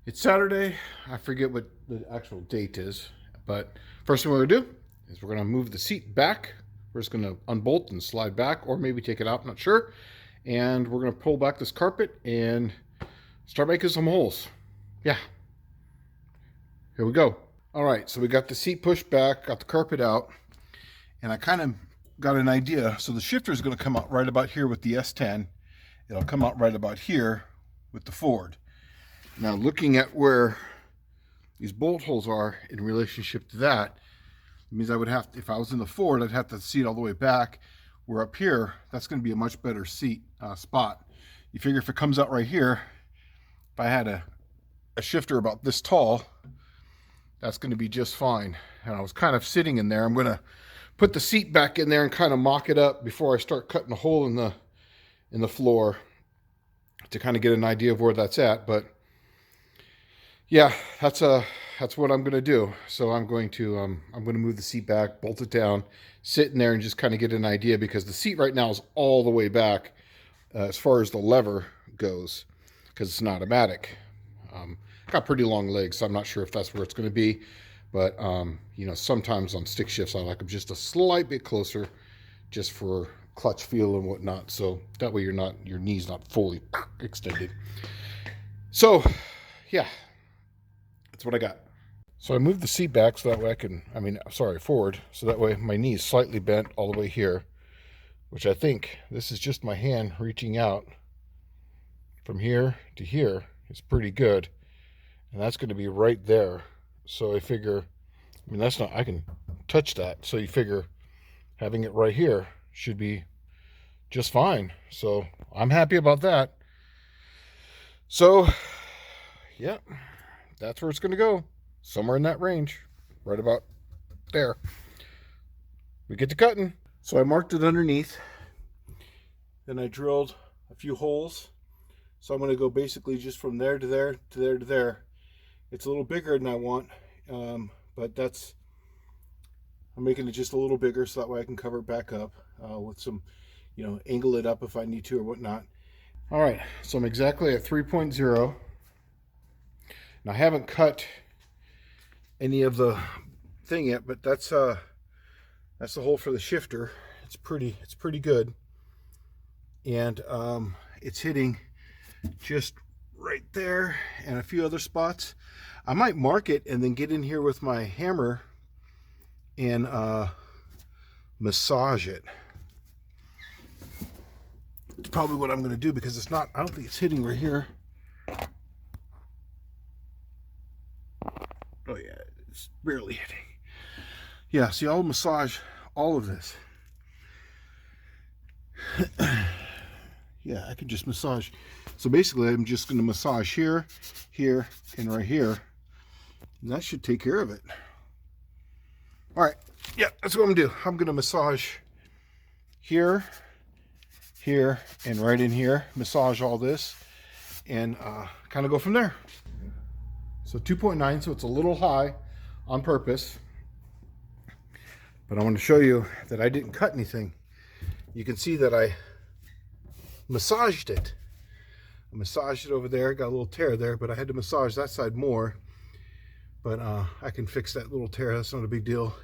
It's Saturday. I forget what the actual date is, but first thing we're gonna do is we're gonna move the seat back. We're just gonna unbolt and slide back, or maybe take it out, I'm not sure. And we're gonna pull back this carpet and start making some holes. Yeah, here we go. All right, so we got the seat pushed back, got the carpet out, and I kind of got an idea. So the shifter is gonna come out right about here with the S10. It'll come out right about here with the Ford. Now, looking at where these bolt holes are in relationship to that, it means I would have to, if I was in the Ford, I'd have to seat all the way back. Where up here, that's going to be a much better seat spot. You figure if it comes out right here, if I had a shifter about this tall, that's going to be just fine. And I was kind of sitting in there. I'm going to put the seat back in there and kind of mock it up before I start cutting a hole in the floor to kind of get an idea of where that's at. But yeah, that's what I'm gonna do. So I'm going to move the seat back, bolt it down, sit in there, and just kind of get an idea, because the seat right now is all the way back as far as the lever goes, because it's an automatic. Got pretty long legs, so I'm not sure if that's where it's going to be. But you know, sometimes on stick shifts I like them just a slight bit closer, just for clutch feel and whatnot. So that way your knee's not fully extended. So yeah. That's what I got. So I moved the seat back so that way forward, so that way my knee is slightly bent all the way here, which I think this is just my hand reaching out from here to here. It's pretty good. And that's going to be right there. So I figure, I can touch that. So you figure having it right here should be just fine. So I'm happy about that. So, yeah. That's where it's going to go. Somewhere in that range. Right about there. We get to cutting. So I marked it underneath. Then I drilled a few holes. So I'm going to go basically just from there to there to there to there. It's a little bigger than I want. But I'm making it just a little bigger so that way I can cover it back up with some, angle it up if I need to or whatnot. All right. So I'm exactly at 3.0. Now I haven't cut any of the thing yet, but that's the hole for the shifter. It's pretty good, and it's hitting just right there and a few other spots. I might mark it and then get in here with my hammer and massage it. It's probably what I'm going to do, because I don't think it's hitting right here. Oh yeah, it's barely hitting. Yeah, see, I'll massage all of this. Yeah, I can just massage. So basically, I'm just going to massage here, here, and right here. And that should take care of it. All right, yeah, that's what I'm going to do. I'm going to massage here, here, and right in here. Massage all this, and kind of go from there. So 2.9, so it's a little high on purpose. But I want to show you that I didn't cut anything. You can see that I massaged it. I massaged it over there, got a little tear there, but I had to massage that side more. But I can fix that little tear, that's not a big deal.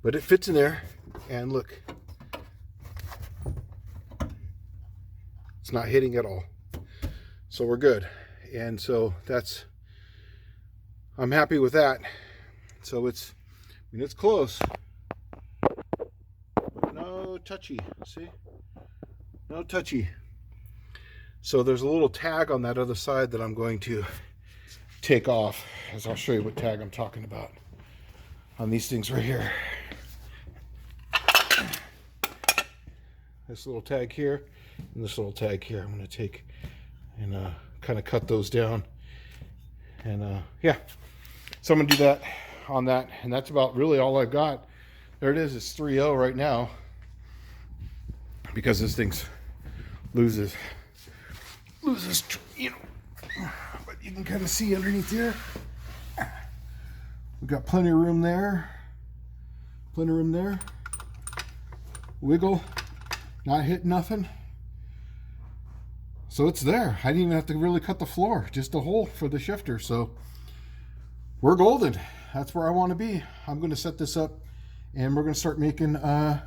But it fits in there, and look. It's not hitting at all. So we're good. And so I'm happy with that. So it's close, but no touchy. See, no touchy. So there's a little tag on that other side that I'm going to take off, as I'll show you what tag I'm talking about on these things right here. This little tag here and this little tag here. I'm going to take and kind of cut those down. And yeah, so I'm going to do that on that. And that's about really all I've got. There it is. It's 3.0 right now, because this thing loses, but you can kind of see underneath here. We've got plenty of room there. Plenty of room there. Wiggle. Not hit nothing. So So it's there. I didn't even have to really cut the floor, just a hole for the shifter. So we're golden. That's where I want to be. I'm going to set this up and we're going to start making the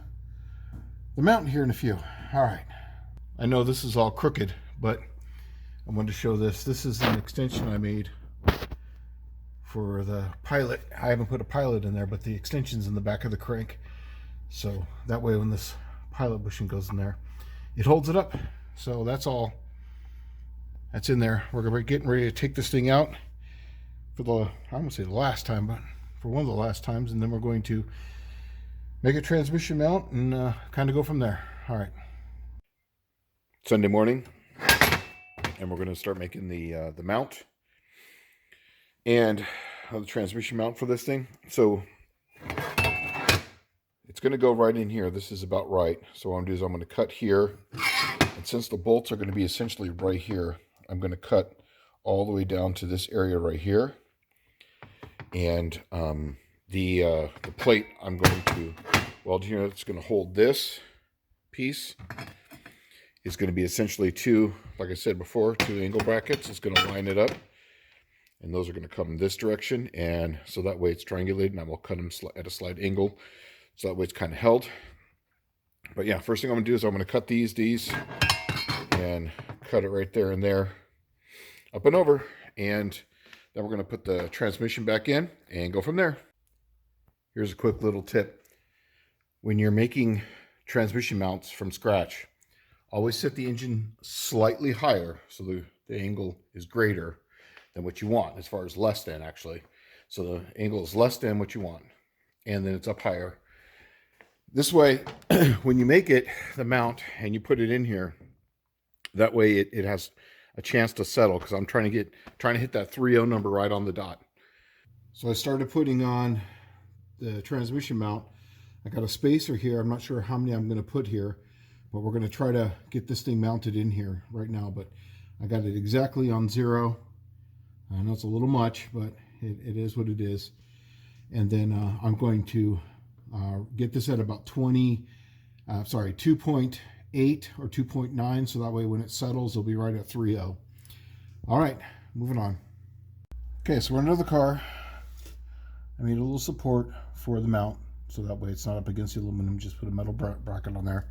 mountain here in a few. All right. I know this is all crooked, but I wanted to show this. This is an extension I made for the pilot. I haven't put a pilot in there, but the extension's in the back of the crank. So that way when this pilot bushing goes in there, it holds it up. So that's all that's in there. We're going to be getting ready to take this thing out for the, I won't say the last time, but for one of the last times. And then we're going to make a transmission mount and kind of go from there. All right. Sunday morning, and we're going to start making the mount and the transmission mount for this thing. So it's going to go right in here. This is about right. So what I'm going to do is I'm going to cut here. And since the bolts are going to be essentially right here, I'm going to cut all the way down to this area right here. And the plate I'm going to weld here, it's going to hold this piece. It's going to be essentially two, like I said before, two angle brackets. It's going to line it up. And those are going to come in this direction. And so that way it's triangulated, and I will cut them at a slight angle. So that way it's kind of held. But yeah, first thing I'm going to do is I'm going to cut these, and cut it right there and there, up and over. And then we're going to put the transmission back in and go from there. Here's a quick little tip. When you're making transmission mounts from scratch, always set the engine slightly higher so the angle is greater than what you want, as far as less than actually. So the angle is less than what you want, and then it's up higher. This way, when you make it, the mount, and you put it in here, that way it has a chance to settle, because I'm trying to hit that 3.0 number right on the dot. So I started putting on the transmission mount. I got a spacer here. I'm not sure how many I'm going to put here, but we're going to try to get this thing mounted in here right now. But I got it exactly on 0. I know it's a little much, but it is what it is. And then I'm going to get this at about 2.8 or 2.9, so that way when it settles, it'll be right at 3.0. All right, moving on. Okay, so we're under the car. I made a little support for the mount, so that way it's not up against the aluminum. Just put a metal bracket on there.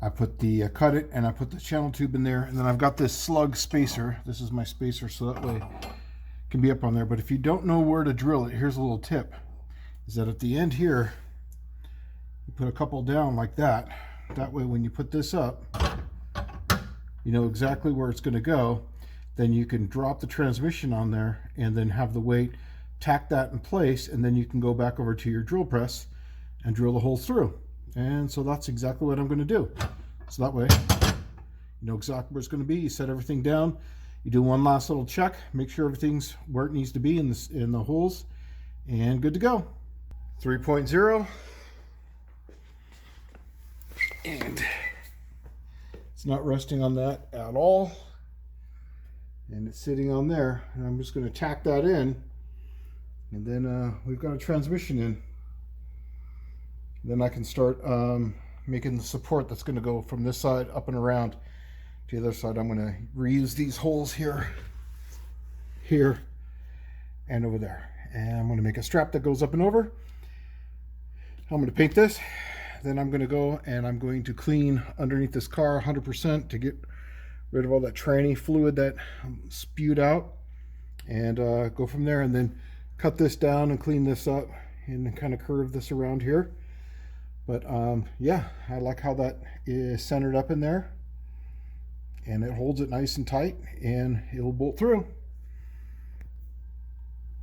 I put the cut it, and I put the channel tube in there, and then I've got this slug spacer. This is my spacer, so that way it can be up on there. But if you don't know where to drill it, here's a little tip, is that at the end here, you put a couple down like that. That way when you put this up, you know exactly where it's going to go. Then you can drop the transmission on there and then have the weight tack that in place, and then you can go back over to your drill press and drill the holes through. And so that's exactly what I'm going to do. So that way you know exactly where it's going to be. You set everything down, you do one last little check, make sure everything's where it needs to be in the holes, and good to go. 3.0. And it's not resting on that at all, and it's sitting on there, and I'm just going to tack that in, and then we've got a transmission in. Then I can start making the support that's going to go from this side up and around to the other side. I'm going to reuse these holes here, and over there, and I'm going to make a strap that goes up and over. I'm going to paint this. Then I'm going to go and I'm going to clean underneath this car 100% to get rid of all that tranny fluid that spewed out, and go from there, and then cut this down and clean this up and kind of curve this around here. But yeah, I like how that is centered up in there, and it holds it nice and tight, and it'll bolt through.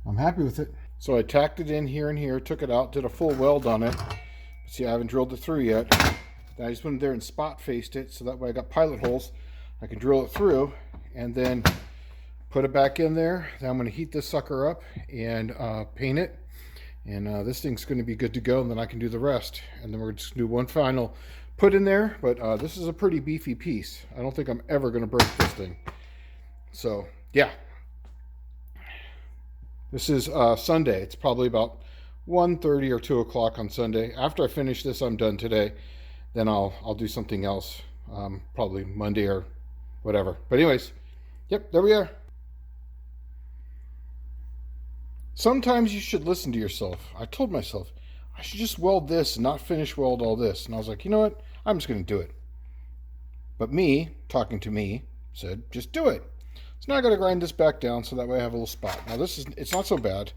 I'm happy with it. So I tacked it in here and here, took it out, did a full weld on it. See, I haven't drilled it through yet. I just went there and spot faced it, so that way I got pilot holes. I can drill it through and then put it back in there. Then I'm going to heat this sucker up and paint it. And this thing's going to be good to go, and then I can do the rest. And then we're just going to do one final put in there. But this is a pretty beefy piece. I don't think I'm ever going to break this thing. So, yeah. This is Sunday. It's probably about 1:30 or 2 o'clock on Sunday. After I finish this, I'm done today. Then I'll do something else, probably Monday or whatever. But anyways, yep, there we are. Sometimes you should listen to yourself. I told myself, I should just weld this and not finish weld all this. And I was like, you know what? I'm just going to do it. But me, talking to me, said, just do it. So now I got to grind this back down so that way I have a little spot. Now it's not so bad.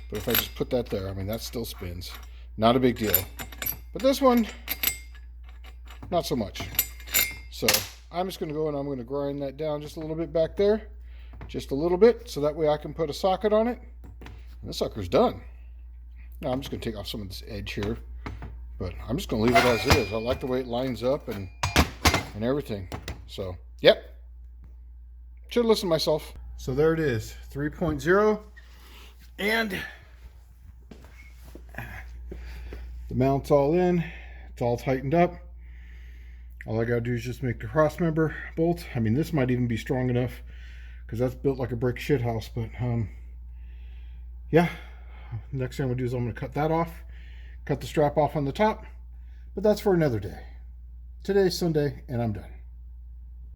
But if I just put that there, I mean, that still spins. Not a big deal. But this one, not so much. So I'm just going to go and I'm going to grind that down just a little bit back there. Just a little bit, so that way I can put a socket on it. And this sucker's done. Now I'm just going to take off some of this edge here. But I'm just going to leave it as is. I like the way it lines up and everything. So, yep. Should listen to myself. So there it is, 3.0. And the mount's all in. It's all tightened up. All I gotta do is just make the cross member bolt. I mean, this might even be strong enough because that's built like a brick shit house. But yeah, next thing I'm gonna do is I'm gonna cut that off, cut the strap off on the top. But that's for another day. Today's Sunday, and I'm done.